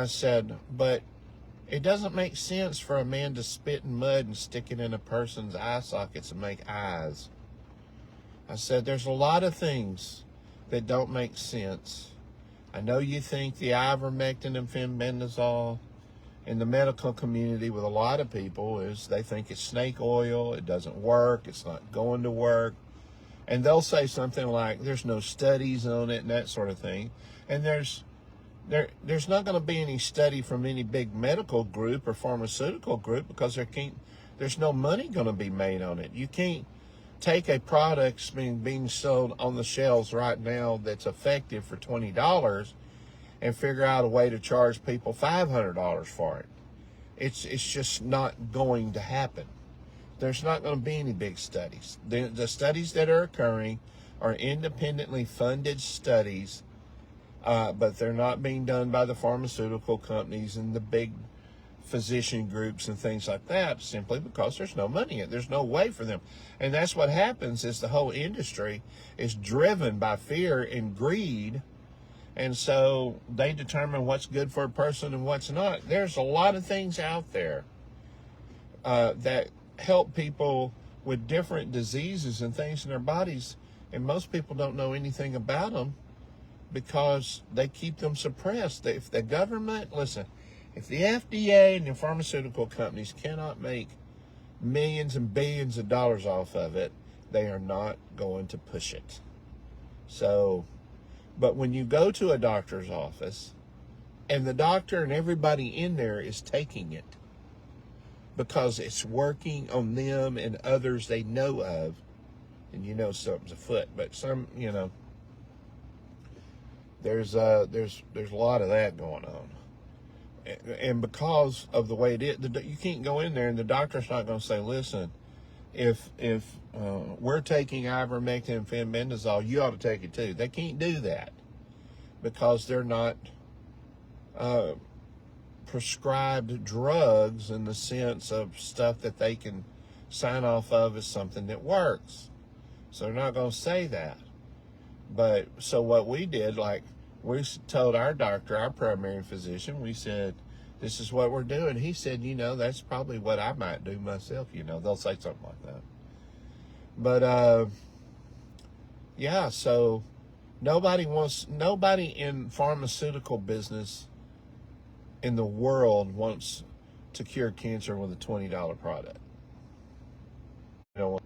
I said, but it doesn't make sense for a man to spit in mud and stick it in a person's eye sockets and make eyes. I said, there's a lot of things that don't make sense. I know you think the ivermectin and fenbendazole in the medical community with a lot of people is they think it's snake oil, it doesn't work, it's not going to work. And they'll say something like there's no studies on it and that sort of thing. And there's not going to be any study from any big medical group or pharmaceutical group because there's no money going to be made on it. You can't take a product being sold on the shelves right now that's effective for $20 and figure out a way to charge people $500 for it. It's just not going to happen. There's not going to be any big studies. The studies that are occurring are independently funded studies, but they're not being done by the pharmaceutical companies and the big physician groups and things like that, simply because there's no money in it. There's no way for them. And that's what happens is the whole industry is driven by fear and greed. And so they determine what's good for a person and what's not. There's a lot of things out there that help people with different diseases and things in their bodies. And most people don't know anything about them because they keep them suppressed. If the government, listen, if the FDA and the pharmaceutical companies cannot make millions and billions of dollars off of it, they are not going to push it. So, but when you go to a doctor's office and the doctor and everybody in there is taking it because it's working on them and others they know of, and you know something's afoot, but some, you know, there's a lot of that going on. And because of the way it is, you can't go in there and the doctor's not going to say, listen, if we're taking ivermectin and fenbendazole, you ought to take it too. They can't do that because they're not prescribed drugs in the sense of stuff that they can sign off of as something that works. So they're not going to say that. But so what we did, like we told our doctor, our primary physician, we said, this is what we're doing. He said, you know, that's probably what I might do myself. You know, they'll say something like that. But, yeah, so nobody in pharmaceutical business in the world wants to cure cancer with a $20 product. You know,